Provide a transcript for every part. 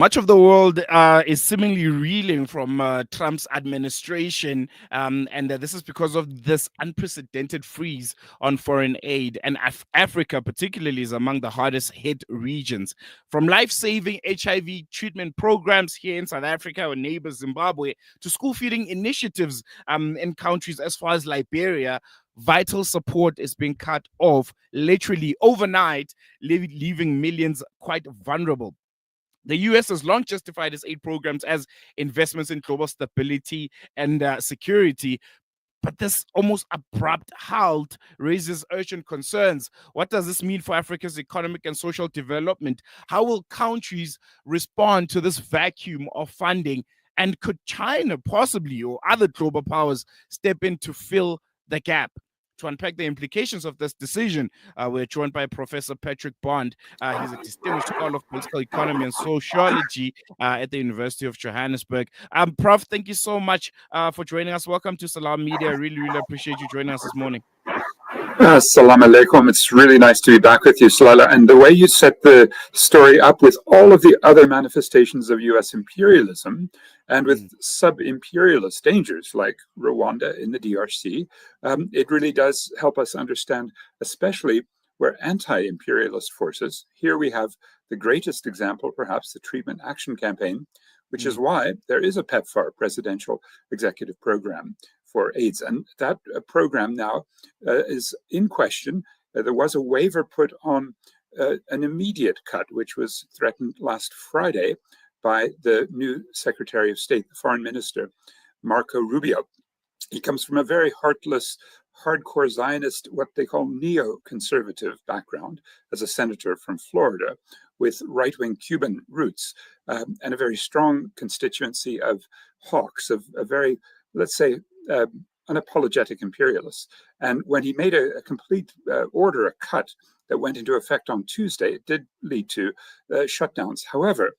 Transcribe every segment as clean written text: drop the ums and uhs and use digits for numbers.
Much of the world is seemingly reeling from Trump's administration, and this is because of this unprecedented freeze on foreign aid. And Africa, particularly, is among the hardest hit regions. From life saving HIV treatment programs here in South Africa, our neighbor Zimbabwe, to school feeding initiatives in countries as far as Liberia. Vital support is being cut off literally overnight, leaving millions quite vulnerable. The US has long justified its aid programs as investments in global stability and security, but this almost abrupt halt raises urgent concerns. What does this mean for Africa's economic and social development? How will countries respond to this vacuum of funding? And could China possibly or other global powers step in to fill the gap? To unpack the implications of this decision, we're joined by Professor Patrick Bond. He's a distinguished scholar of political economy and sociology at the University of Johannesburg. Prof, thank you so much for joining us. Welcome to Salam Media. I really, really appreciate you joining us this morning. Salam alaikum. It's really nice to be back with you, Salala. And the way you set the story up with all of the other manifestations of US imperialism and with sub-imperialist dangers like Rwanda in the DRC, it really does help us understand, especially where anti-imperialist forces, here we have the greatest example, perhaps the Treatment Action Campaign, which is why there is a PEPFAR, Presidential Executive Program, for AIDS. And that program now is in question. There was a waiver put on an immediate cut, which was threatened last Friday by the new Secretary of State, the Foreign Minister, Marco Rubio. He comes from a very heartless, hardcore Zionist, what they call neoconservative background as a senator from Florida with right-wing Cuban roots and a very strong constituency of hawks, of a very, let's say, unapologetic imperialists. And when he made a complete order, a cut that went into effect on Tuesday, it did lead to shutdowns. However,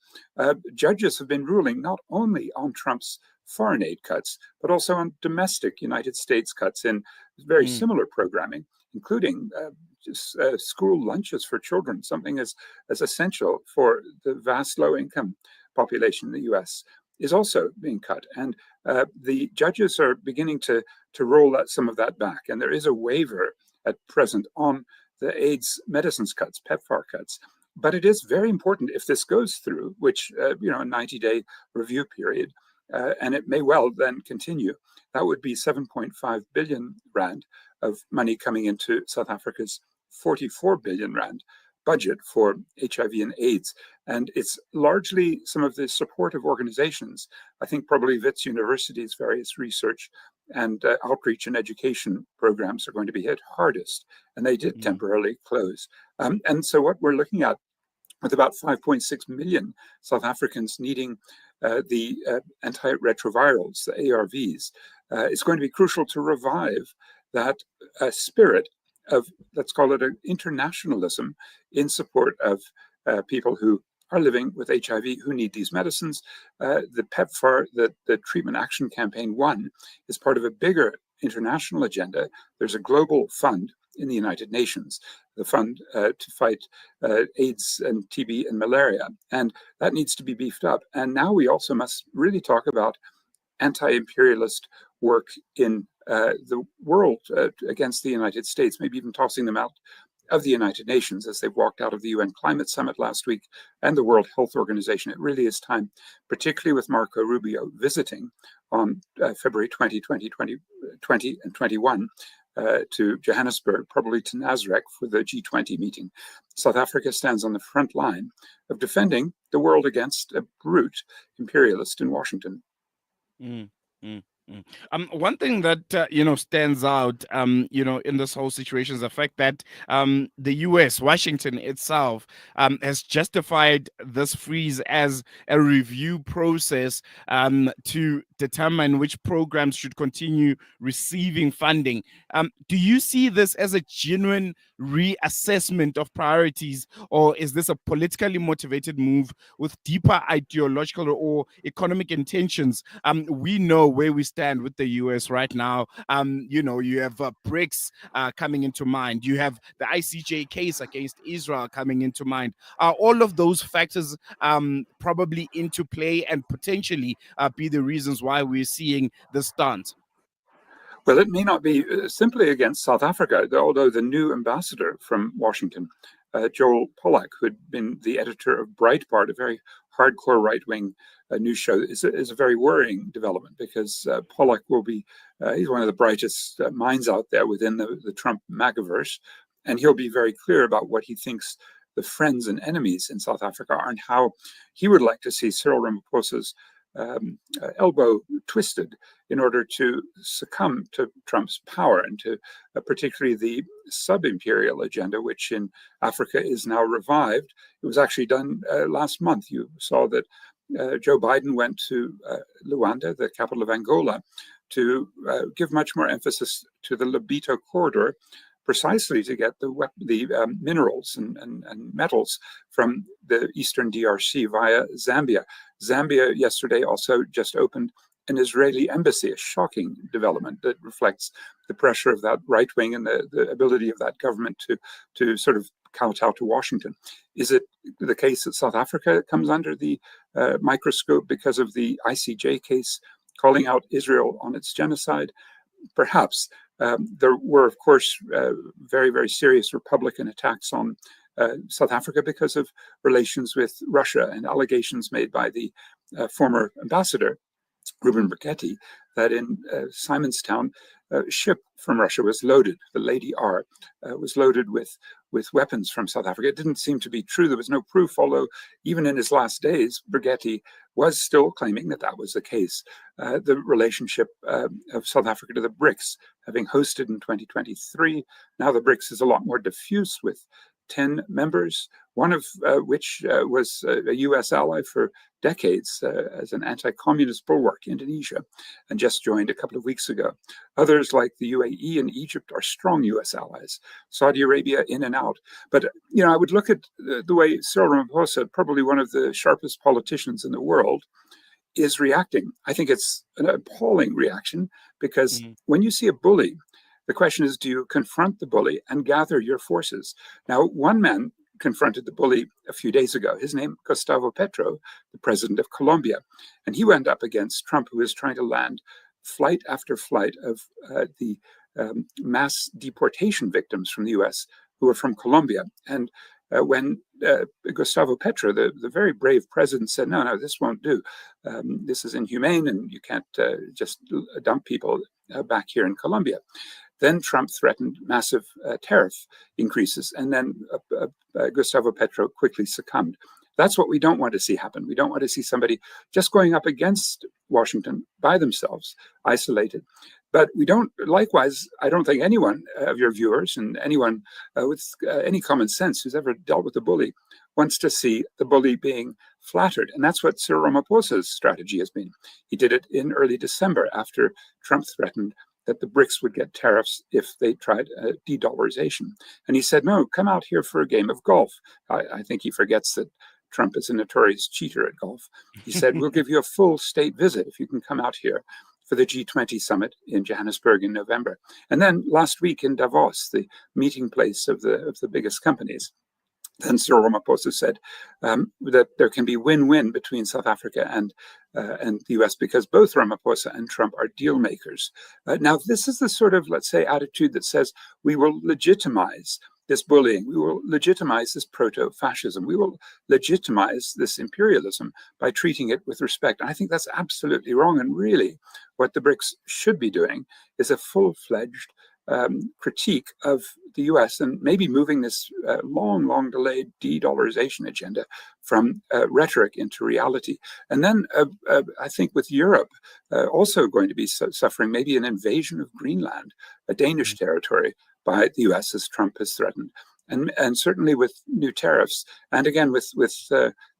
judges have been ruling not only on Trump's foreign aid cuts, but also on domestic United States cuts in very similar programming, including school lunches for children, something as essential for the vast low-income population in the US, is also being cut. And the judges are beginning to roll some of that back. And there is a waiver at present on the AIDS medicines cuts, PEPFAR cuts. But it is very important if this goes through, which, a 90-day review period, and it may well then continue. That would be 7.5 billion rand of money coming into South Africa's 44 billion rand budget for HIV and AIDS. And it's largely some of the supportive organizations. I think probably Wits University's various research and outreach and education programs are going to be hit hardest. And they did temporarily close. And so what we're looking at with about 5.6 million South Africans needing the antiretrovirals, the ARVs, it's going to be crucial to revive that spirit of, let's call it, an internationalism in support of people who are living with HIV who need these medicines. The PEPFAR, the Treatment Action Campaign 1, is part of a bigger international agenda. There's a global fund in the United Nations, the fund to fight AIDS and TB and malaria, and that needs to be beefed up. And now we also must really talk about anti-imperialist work in the world against the United States, maybe even tossing them out of the United Nations as they've walked out of the UN Climate Summit last week and the World Health Organization. It really is time, particularly with Marco Rubio visiting on February 2020 and 21 to Johannesburg, probably to Nasrec for the G20 meeting. South Africa stands on the front line of defending the world against a brute imperialist in Washington. One thing that stands out, in this whole situation is the fact that the U.S., Washington itself, has justified this freeze as a review process to determine which programs should continue receiving funding. Do you see this as a genuine reassessment of priorities, or is this a politically motivated move with deeper ideological or economic intentions? We know where we stand with the US right now. You have BRICS coming into mind. You have the ICJ case against Israel coming into mind. Are all of those factors probably into play and potentially be the reasons why we're seeing this stance? Well, it may not be simply against South Africa, although the new ambassador from Washington, Joel Pollack, who had been the editor of Breitbart, a very hardcore right-wing news show, is a very worrying development, because Pollack will be, he's one of the brightest minds out there within the Trump MAGAverse, and he'll be very clear about what he thinks the friends and enemies in South Africa are, and how he would like to see Cyril Ramaphosa's elbow twisted in order to succumb to Trump's power, and to particularly the sub-imperial agenda, which in Africa is now revived. It was actually done last month. You saw that Joe Biden went to Luanda, the capital of Angola, to give much more emphasis to the Lobito corridor, precisely to get the minerals and metals from the eastern DRC via Zambia. Zambia yesterday also just opened an Israeli embassy, a shocking development that reflects the pressure of that right wing and the ability of that government to sort of kowtow to Washington. Is it the case that South Africa comes under the microscope because of the ICJ case calling out Israel on its genocide? Perhaps. There were, of course, very, very serious Republican attacks on South Africa because of relations with Russia, and allegations made by the former ambassador, Ruben Brichetti, that in Simonstown, a ship from Russia was loaded, the Lady R, was loaded with weapons from South Africa. It didn't seem to be true. There was no proof, although even in his last days, Brichetti was still claiming that that was the case. The relationship of South Africa to the BRICS, having hosted in 2023, now the BRICS is a lot more diffuse, with 10 members, one of which was a US ally for decades as an anti-communist bulwark, Indonesia, and just joined a couple of weeks ago. Others, like the UAE and Egypt, are strong US allies. Saudi Arabia in and out. But, I would look at the way Cyril Ramaphosa, probably one of the sharpest politicians in the world, is reacting. I think it's an appalling reaction, because when you see a bully, the question is, do you confront the bully and gather your forces? Now, one man confronted the bully a few days ago. His name, Gustavo Petro, the president of Colombia. And he went up against Trump, who was trying to land flight after flight of the mass deportation victims from the US who were from Colombia. And when Gustavo Petro, the very brave president, said, no, this won't do. This is inhumane, and you can't just dump people back here in Colombia. Then Trump threatened massive tariff increases, and then Gustavo Petro quickly succumbed. That's what we don't want to see happen. We don't want to see somebody just going up against Washington by themselves, isolated. But we don't, likewise, I don't think anyone of your viewers, and anyone with any common sense who's ever dealt with a bully, wants to see the bully being flattered. And that's what Cyril Ramaphosa's strategy has been. He did it in early December, after Trump threatened that the BRICS would get tariffs if they tried de-dollarization. And he said, no, come out here for a game of golf. I think he forgets that Trump is a notorious cheater at golf. He said, we'll give you a full state visit if you can come out here for the G20 summit in Johannesburg in November. And then last week in Davos, the meeting place of the biggest companies, then Cyril Ramaphosa said that there can be win-win between South Africa and the US, because both Ramaphosa and Trump are deal makers. Now, this is the sort of, let's say, attitude that says we will legitimize this bullying, we will legitimize this proto-fascism, we will legitimize this imperialism by treating it with respect. And I think that's absolutely wrong. And really, what the BRICS should be doing is a full-fledged critique of the US, and maybe moving this long delayed de-dollarization agenda from rhetoric into reality. And then I think with Europe also going to be suffering maybe an invasion of Greenland, a Danish territory, by the US, as Trump has threatened. And certainly with new tariffs, and again with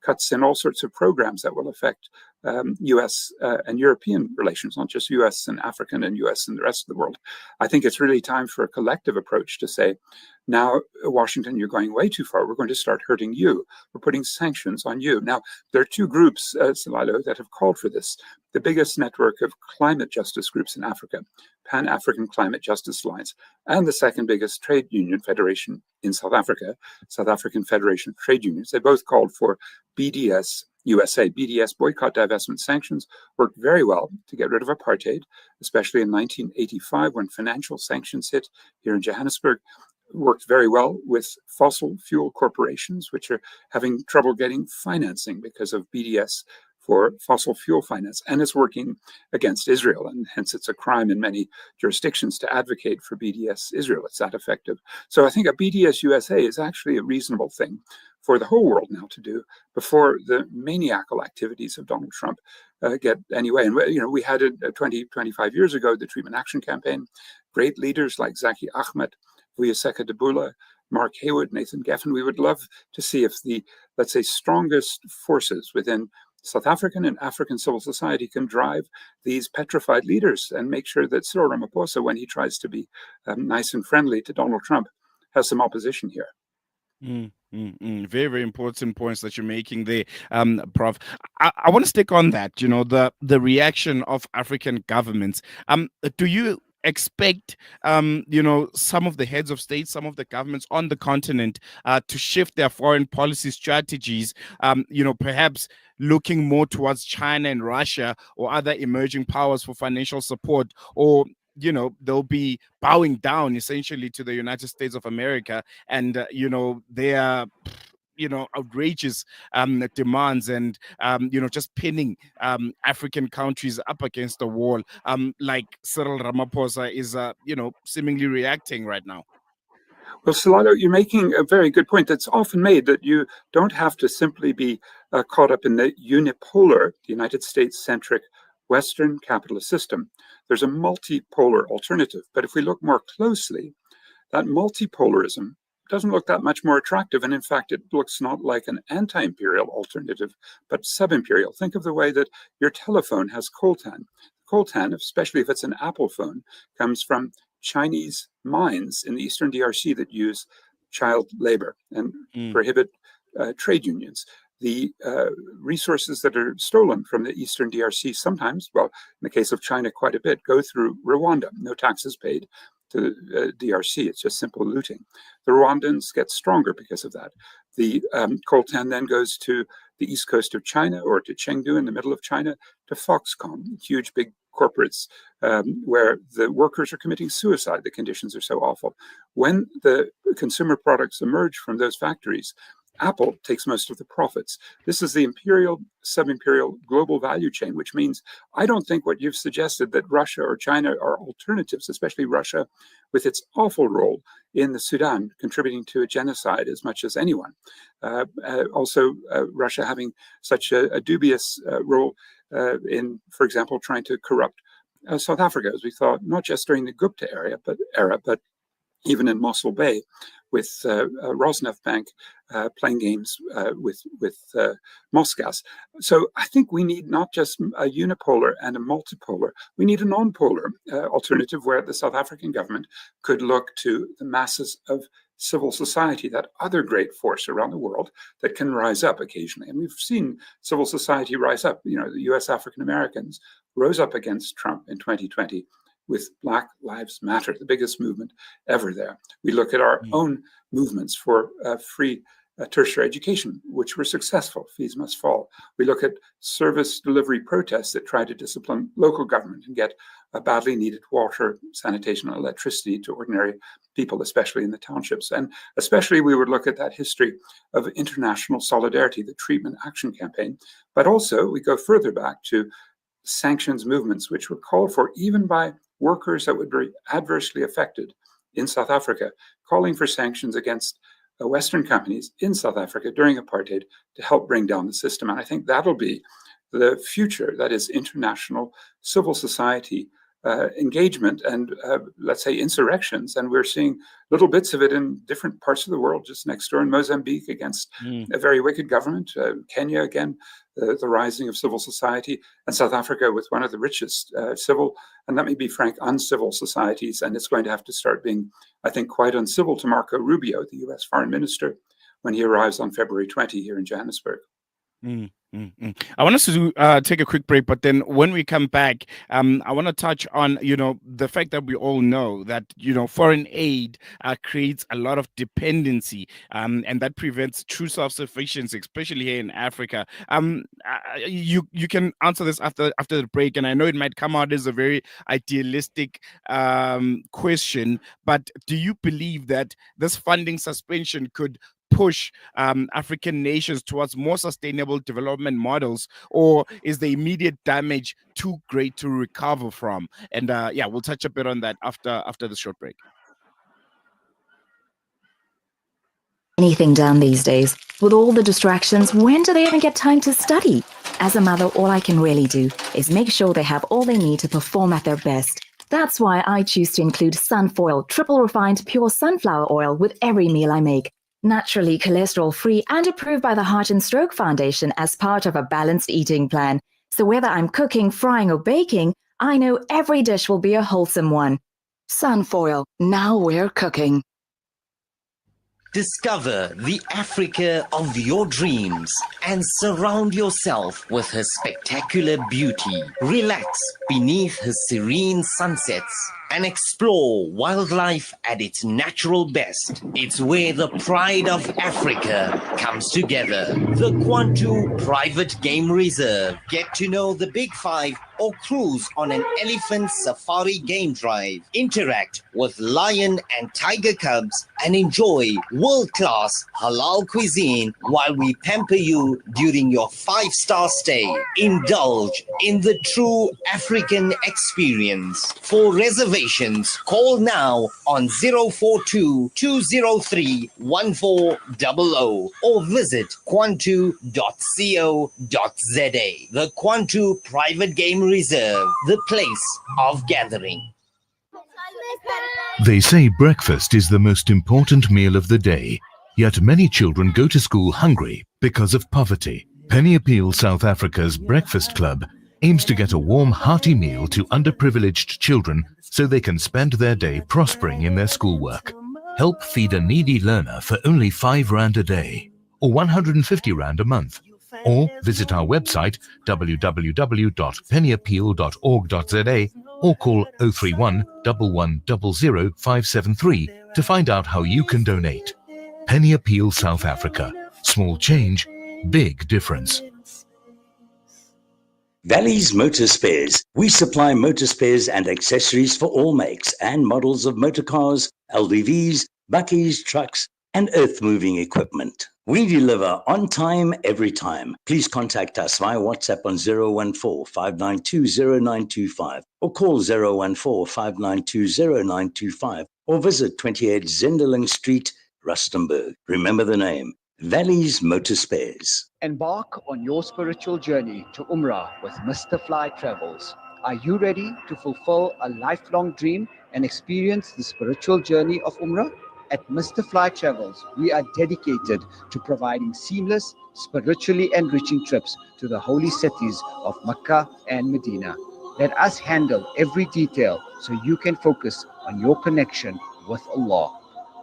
cuts in all sorts of programs that will affect US and European relations, not just US and African and US and the rest of the world. I think it's really time for a collective approach to say, now, Washington, you're going way too far. We're going to start hurting you. We're putting sanctions on you. Now, there are two groups, Salalo, that have called for this. The biggest network of climate justice groups in Africa, Pan-African Climate Justice Alliance, and the second biggest trade union federation in South Africa, South African Federation of Trade Unions. They both called for BDS USA. BDS, boycott, divestment, sanctions, worked very well to get rid of apartheid, especially in 1985 when financial sanctions hit here in Johannesburg. Worked very well with fossil fuel corporations, which are having trouble getting financing because of BDS for fossil fuel finance, and is working against Israel. And hence it's a crime in many jurisdictions to advocate for BDS Israel. It's that effective. So I think a BDS USA is actually a reasonable thing for the whole world now to do before the maniacal activities of Donald Trump get anyway. And we had it 25 years ago, the Treatment Action Campaign, great leaders like Zaki Ahmed, Vuyiseka Debula, Mark Haywood, Nathan Geffen. We would love to see if the, let's say, strongest forces within South African and African civil society can drive these petrified leaders and make sure that Cyril Ramaphosa, when he tries to be nice and friendly to Donald Trump, has some opposition here. Very, very important points that you're making there, Prof. I want to stick on that, the reaction of African governments. Do you expect, some of the heads of state, some of the governments on the continent to shift their foreign policy strategies, perhaps looking more towards China and Russia or other emerging powers for financial support, or they'll be bowing down essentially to the United States of America and, their outrageous demands and, just pinning African countries up against the wall, like Cyril Ramaphosa is, seemingly reacting right now? Well, Salado, you're making a very good point that's often made, that you don't have to simply be caught up in the unipolar, United States-centric Western capitalist system. There's a multipolar alternative. But if we look more closely, that multipolarism doesn't look that much more attractive. And in fact, it looks not like an anti-imperial alternative, but sub-imperial. Think of the way that your telephone has coltan. Coltan, especially if it's an Apple phone, comes from Chinese mines in the Eastern DRC that use child labor and prohibit trade unions. The resources that are stolen from the Eastern DRC sometimes, well, in the case of China, quite a bit, go through Rwanda. No taxes paid to DRC. It's just simple looting. The Rwandans get stronger because of that. The coltan then goes to the east coast of China, or to Chengdu in the middle of China, to Foxconn, huge big corporates where the workers are committing suicide. The conditions are so awful. When the consumer products emerge from those factories, Apple takes most of the profits. This is the imperial, sub-imperial global value chain, which means I don't think what you've suggested, that Russia or China are alternatives, especially Russia with its awful role in the Sudan, contributing to a genocide as much as anyone. Also, Russia having such a dubious role in, for example, trying to corrupt South Africa, as we thought, not just during the Gupta era, but even in Mossel Bay, with Rosneft Bank playing games with Mosgas. So I think we need not just a unipolar and a multipolar, we need a non-polar alternative where the South African government could look to the masses of civil society, that other great force around the world that can rise up occasionally. And we've seen civil society rise up. The US African Americans rose up against Trump in 2020 with Black Lives Matter, the biggest movement ever there. We look at our own movements for free tertiary education, which were successful. Fees must fall. We look at service delivery protests that try to discipline local government and get badly needed water, sanitation, and electricity to ordinary people, especially in the townships. And especially we would look at that history of international solidarity, the Treatment Action Campaign. But also we go further back to sanctions movements, which were called for even by workers that would be adversely affected in South Africa, calling for sanctions against Western companies in South Africa during apartheid to help bring down the system. And I think that'll be the future, that is international civil society engagement and, let's say, insurrections. And we're seeing little bits of it in different parts of the world, just next door in Mozambique against a very wicked government, Kenya again, the rising of civil society, and South Africa with one of the richest civil, and let me be frank, uncivil societies. And it's going to have to start being, I think, quite uncivil to Marco Rubio, the US foreign minister, when he arrives on February 20 here in Johannesburg. I want us to take a quick break, but then when we come back, I want to touch on, the fact that we all know that, foreign aid creates a lot of dependency, and that prevents true self-sufficiency, especially here in Africa. You can answer this after the break, and I know it might come out as a very idealistic question, but do you believe that this funding suspension could push African nations towards more sustainable development models, or is the immediate damage too great to recover from? And we'll touch a bit on that after the short break. Anything done these days. With all the distractions, when do they even get time to study? As a mother, all I can really do is make sure they have all they need to perform at their best. That's why I choose to include Sunfoil, triple refined pure sunflower oil with every meal I make. Naturally cholesterol-free and approved by the Heart and Stroke Foundation as part of a balanced eating plan. So whether I'm cooking, frying, or baking, I know every dish will be a wholesome one. Sunfoil, now we're cooking. Discover the Africa of your dreams and surround yourself with her spectacular beauty. Relax beneath her serene sunsets and explore wildlife at its natural best. It's where the pride of Africa comes together. The Kwantu Private Game Reserve. Get to know the Big Five or cruise on an elephant safari game drive. Interact with lion and tiger cubs and enjoy world-class halal cuisine while we pamper you during your 5-star stay. Indulge in the true African experience. For reservations, call now on 042-203-1400 or visit kwantu.co.za. The Kwantu Private Game Reserve, the place of gathering. They say breakfast is the most important meal of the day, yet many children go to school hungry because of poverty. Penny Appeal South Africa's Breakfast Club aims to get a warm, hearty meal to underprivileged children so they can spend their day prospering in their schoolwork. Help feed a needy learner for only 5 Rand a day, or 150 Rand a month. Or visit our website www.pennyappeal.org.za or call 031 1100 573 to find out how you can donate. Penny Appeal South Africa. Small change, big difference. Valley's Motor Spares. We supply motor spares and accessories for all makes and models of motor cars, LDVs, bakkies, trucks, and earth-moving equipment. We deliver on time, every time. Please contact us via WhatsApp on 014-592-0925 or call 014-592-0925 or visit 28 Zenderling Street, Rustenburg. Remember the name, Valley's Motor Spares. Embark on your spiritual journey to Umrah with Mr. Fly Travels. Are you ready to fulfill a lifelong dream and experience the spiritual journey of Umrah? At Mr. Fly Travels, we are dedicated to providing seamless, spiritually enriching trips to the holy cities of Mecca and Medina. Let us handle every detail so you can focus on your connection with Allah.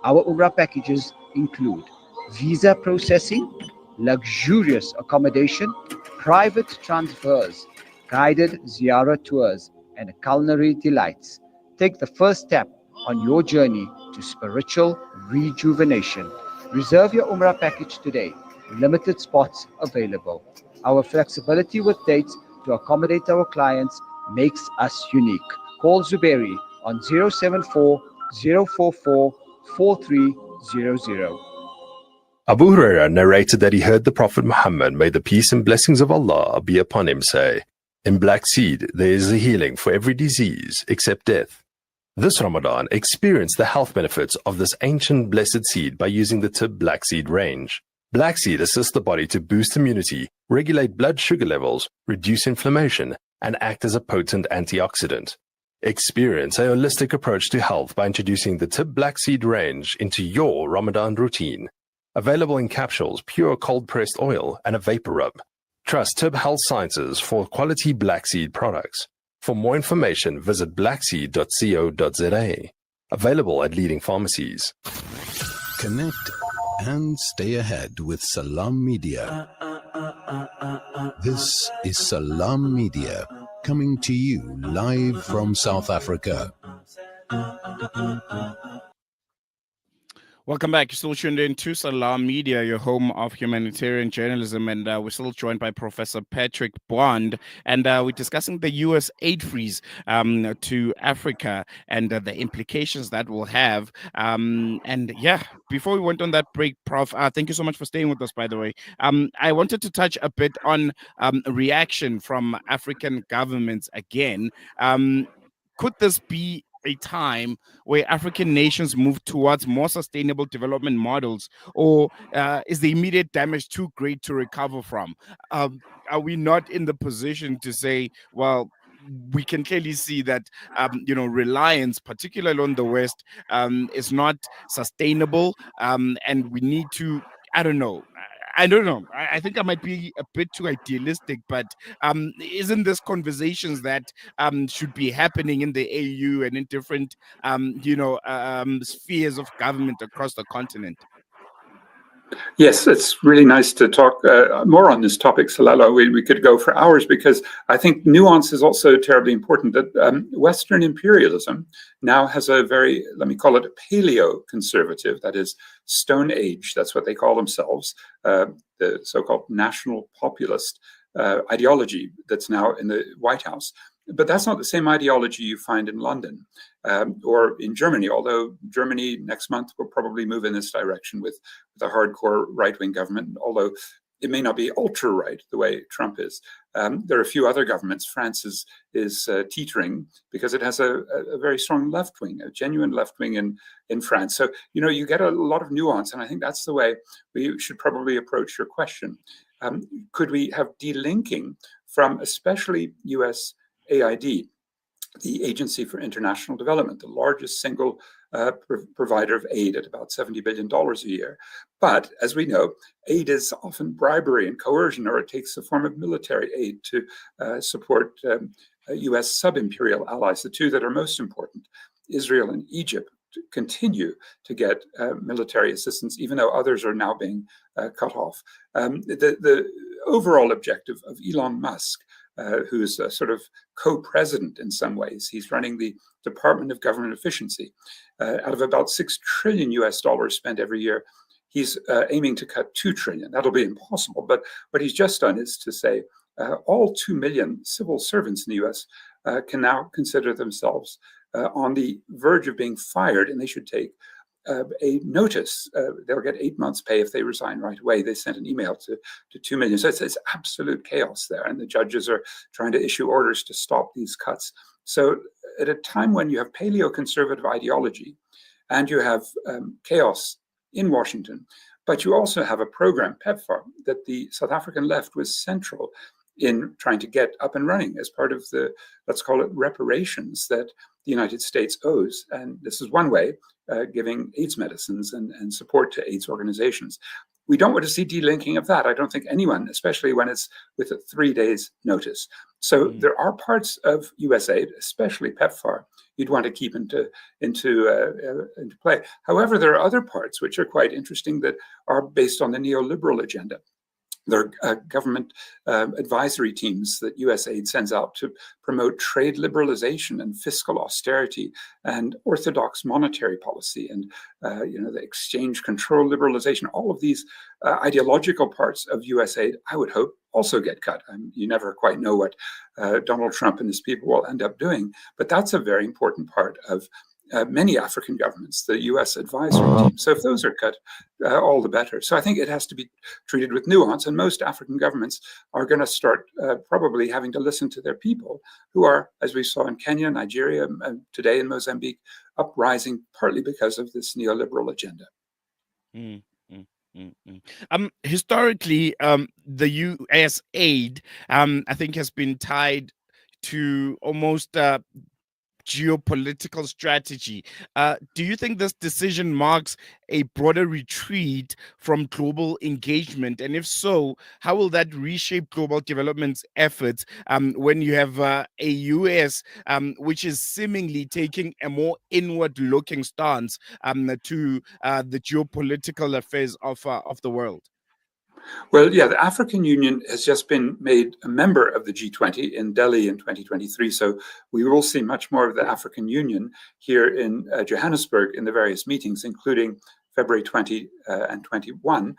Our Umrah packages include visa processing, luxurious accommodation, private transfers, guided ziarah tours, and culinary delights. Take the first step on your journey to spiritual rejuvenation. Reserve your Umrah package today. Limited spots available. Our flexibility with dates to accommodate our clients makes us unique. Call Zuberi on 074 044 4300. Abu Huraira narrated that he heard the Prophet Muhammad, may the peace and blessings of Allah be upon him, say, "In black seed there is a healing for every disease except death." This Ramadan, experience the health benefits of this ancient blessed seed by using the Tib Black Seed range. Black seed assists the body to boost immunity, regulate blood sugar levels, reduce inflammation, and act as a potent antioxidant. Experience a holistic approach to health by introducing the Tib Black Seed range into your Ramadan routine. Available in capsules, pure cold-pressed oil, and a vapor rub. Trust Tib Health Sciences for quality black seed products. For more information, visit blackseed.co.za. Available at leading pharmacies. Connect and stay ahead with Salam Media. This is Salam Media, coming to you live from South Africa. Welcome back. You're still tuned in to Salam Media, your home of humanitarian journalism, and we're still joined by Professor Patrick Bond, and we're discussing the U.S. aid freeze to Africa and the implications that will have. And yeah, before we went on that break, Prof, thank you so much for staying with us, by the way. I wanted to touch a bit on reaction from African governments again. Could this be a time where African nations move towards more sustainable development models, or is the immediate damage too great to recover from? Are we not in the position to say, well, we can clearly see that reliance, particularly on the West, is not sustainable, and we need to, I don't know. I don't know. I think I might be a bit too idealistic, but isn't this conversations that should be happening in the AU and in different spheres of government across the continent? Yes, it's really nice to talk more on this topic, Salala. We could go for hours because I think nuance is also terribly important. That Western imperialism now has a very, let me call it, a paleo-conservative, that is Stone Age, that's what they call themselves, the so-called national populist ideology that's now in the White House. But that's not the same ideology you find in London or in Germany, although Germany next month will probably move in this direction with a hardcore right-wing government, although it may not be ultra-right the way Trump is. There are a few other governments. France is teetering because it has a very strong left wing, a genuine left wing in France. So, you get a lot of nuance, and I think that's the way we should probably approach your question. Could we have delinking from especially US AID, the Agency for International Development, the largest single provider of aid at about $70 billion a year. But as we know, aid is often bribery and coercion, or it takes the form of military aid to support US sub-imperial allies, the two that are most important, Israel and Egypt, continue to get military assistance, even though others are now being cut off. The overall objective of Elon Musk, who's a sort of co-president in some ways. He's running the Department of Government Efficiency. Out of about $6 trillion US spent every year, he's aiming to cut 2 trillion. That'll be impossible. But what he's just done is to say all 2 million civil servants in the US can now consider themselves on the verge of being fired, and they should take a notice. They'll get 8 months' pay if they resign right away. They sent an email to 2 million. So it's absolute chaos there. And the judges are trying to issue orders to stop these cuts. So at a time when you have paleo-conservative ideology and you have chaos in Washington, but you also have a program, PEPFAR, that the South African left was central in trying to get up and running as part of the, let's call it, reparations that the United States owes. And this is one way, giving AIDS medicines and support to AIDS organizations. We don't want to see delinking of that. I don't think anyone, especially when it's with a 3 days notice. So there are parts of USAID, especially PEPFAR, you'd want to keep into play. However, there are other parts which are quite interesting that are based on the neoliberal agenda. There are government advisory teams that USAID sends out to promote trade liberalization and fiscal austerity and orthodox monetary policy and the exchange control liberalization. All of these ideological parts of USAID, I would hope, also get cut. You never quite know what Donald Trump and his people will end up doing, but that's a very important part of many African governments, the U.S. advisory team. So if those are cut, all the better. So I think it has to be treated with nuance, and most African governments are going to start probably having to listen to their people who are, as we saw in Kenya, Nigeria, today in Mozambique, uprising partly because of this neoliberal agenda. Historically, the U.S. aid, I think, has been tied to almost geopolitical strategy. Do you think this decision marks a broader retreat from global engagement? And if so, how will that reshape global development efforts when you have a US which is seemingly taking a more inward-looking stance to the geopolitical affairs of the world? Well, yeah, the African Union has just been made a member of the G20 in Delhi in 2023. So we will see much more of the African Union here in Johannesburg in the various meetings, including February 20 and 21,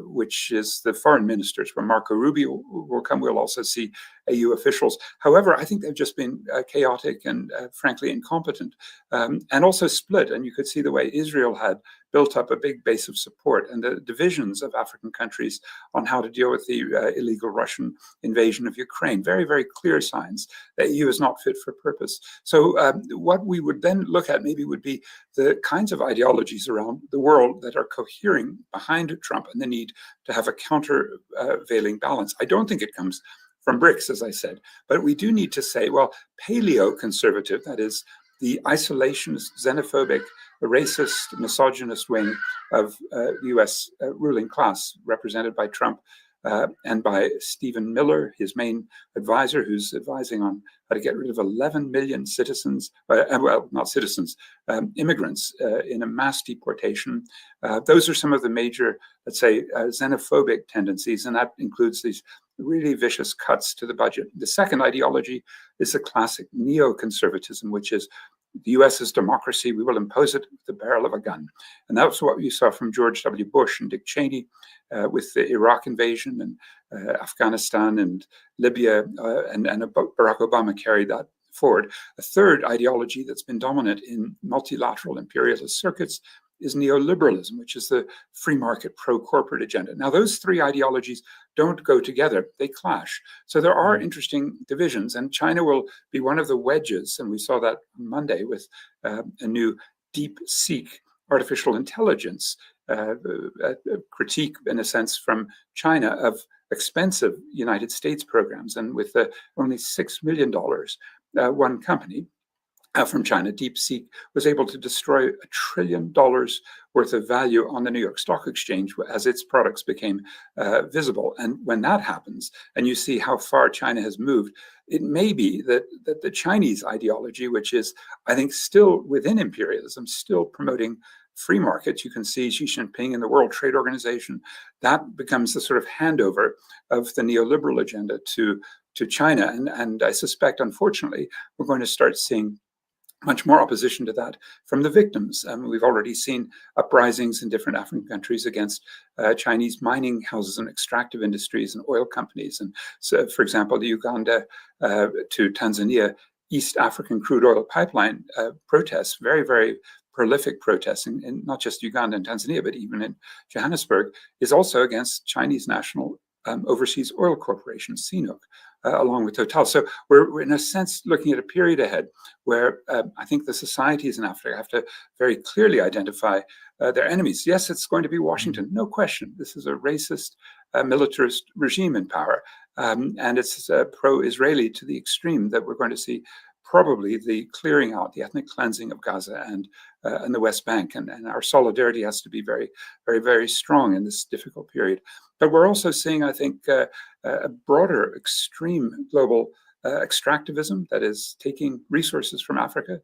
which is the foreign ministers, where Marco Rubio will come. We'll also see AU officials. However, I think they've just been chaotic and frankly incompetent, and also split. And you could see the way Israel had built up a big base of support, and the divisions of African countries on how to deal with the illegal Russian invasion of Ukraine. Very, very clear signs that EU is not fit for purpose. So what we would then look at maybe would be the kinds of ideologies around the world that are cohering behind Trump and the need to have a countervailing balance. I don't think it comes from BRICS, as I said, but we do need to say, well, paleo-conservative, that is, the isolationist, xenophobic, racist, misogynist wing of the US ruling class, represented by Trump and by Stephen Miller, his main advisor, who's advising on how to get rid of 11 million citizens, well, not citizens, immigrants in a mass deportation. Those are some of the major, let's say, xenophobic tendencies, and that includes these really vicious cuts to the budget. The second ideology is the classic neoconservatism, which is the US is democracy, we will impose it with the barrel of a gun. And that's what you saw from George W. Bush and Dick Cheney with the Iraq invasion and Afghanistan and Libya, and Barack Obama carried that forward. A third ideology that's been dominant in multilateral imperialist circuits is neoliberalism, which is the free market pro-corporate agenda. Now, those three ideologies don't go together, they clash. So there are interesting divisions, and China will be one of the wedges, and we saw that on Monday with a new DeepSeek artificial intelligence critique, in a sense, from China of expensive United States programs. And with only $6 million, one company from China, DeepSeek, was able to destroy $1 trillion worth of value on the New York Stock Exchange as its products became visible. And when that happens, and you see how far China has moved, it may be that the Chinese ideology, which is, I think, still within imperialism, still promoting free markets. You can see Xi Jinping in the World Trade Organization. That becomes the sort of handover of the neoliberal agenda to China. And I suspect, unfortunately, we're going to start seeing much more opposition to that from the victims. We've already seen uprisings in different African countries against Chinese mining houses and extractive industries and oil companies. And so, for example, the Uganda to Tanzania East African crude oil pipeline protests, very, very prolific protests in not just Uganda and Tanzania, but even in Johannesburg, is also against Chinese national overseas oil corporation, CNOOC, along with Total. So we're in a sense looking at a period ahead where I think the societies in Africa have to very clearly identify their enemies. Yes, it's going to be Washington, no question. This is a racist, militarist regime in power, and it's pro-Israeli to the extreme that we're going to see probably the clearing out, the ethnic cleansing of Gaza and the West Bank. And our solidarity has to be very, very, very strong in this difficult period. But we're also seeing, I think, a broader extreme global extractivism that is taking resources from Africa,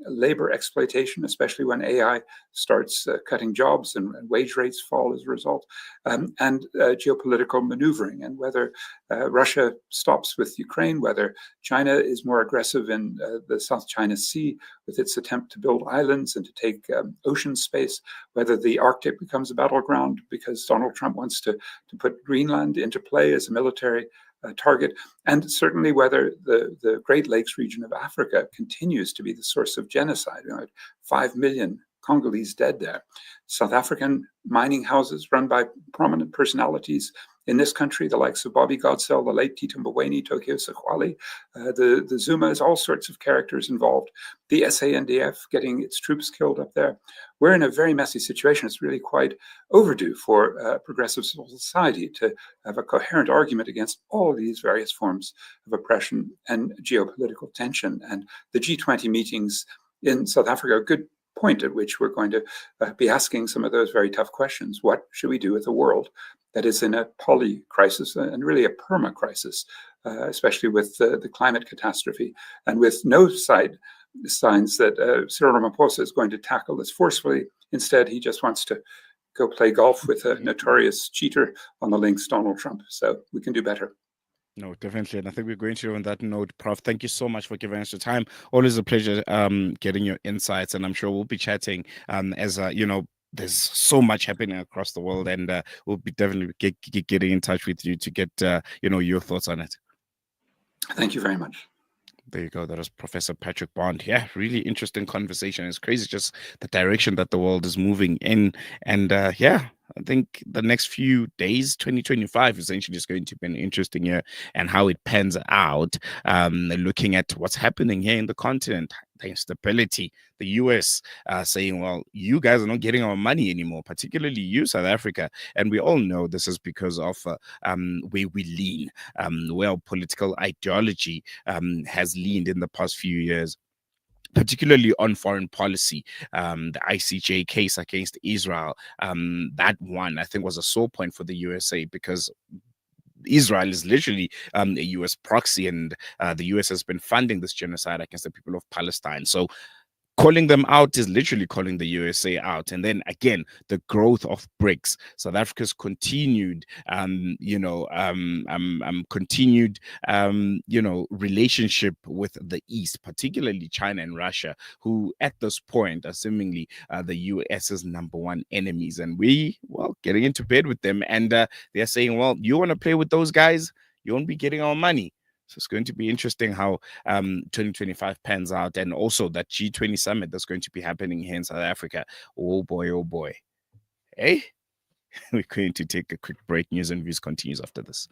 labor exploitation, especially when AI starts cutting jobs and wage rates fall as a result, and geopolitical maneuvering, and whether Russia stops with Ukraine, whether China is more aggressive in the South China Sea with its attempt to build islands and to take ocean space, whether the Arctic becomes a battleground because Donald Trump wants to put Greenland into play as a military target, and certainly whether the Great Lakes region of Africa continues to be the source of genocide. 5 million Congolese dead there. South African mining houses run by prominent personalities in this country, the likes of Bobby Godsell, the late Tito Mboweni, Tokyo Sekwale, the Zumas, all sorts of characters involved, the SANDF getting its troops killed up there. We're in a very messy situation. It's really quite overdue for progressive civil society to have a coherent argument against all of these various forms of oppression and geopolitical tension. And the G20 meetings in South Africa are a good point at which we're going to be asking some of those very tough questions. What should we do with a world that is in a poly crisis and really a perma crisis, especially with the climate catastrophe, and with no signs that Cyril Ramaphosa is going to tackle this forcefully. Instead, he just wants to go play golf with a notorious cheater on the links, Donald Trump. So we can do better. No, definitely. And I think we're going to on that note, Prof. Thank you so much for giving us your time. Always a pleasure getting your insights. And I'm sure we'll be chatting as there's so much happening across the world, and we'll be definitely getting in touch with you to get your thoughts on it. Thank you very much. There you go. That was Professor Patrick Bond. Yeah, really interesting conversation. It's crazy just the direction that the world is moving in. And I think the next few days, 2025, essentially is going to be an interesting year, and how it pans out, looking at what's happening here in the continent, the instability, the US saying, well, you guys are not getting our money anymore, particularly you, South Africa. And we all know this is because of where we lean, where our political ideology has leaned in the past few years, particularly on foreign policy. The ICJ case against Israel, that one, I think, was a sore point for the USA, because Israel is literally a US proxy, and the US has been funding this genocide against the people of Palestine. So calling them out is literally calling the USA out. And then again, the growth of BRICS, South Africa's continued, relationship with the East, particularly China and Russia, who at this point are seemingly the US's number one enemies. And getting into bed with them, and they're saying, well, you want to play with those guys, you won't be getting our money. So it's going to be interesting how 2025 pans out, and also that G20 summit that's going to be happening here in South Africa. Oh boy, oh boy. Hey, we're going to take a quick break. News and Views continues after this.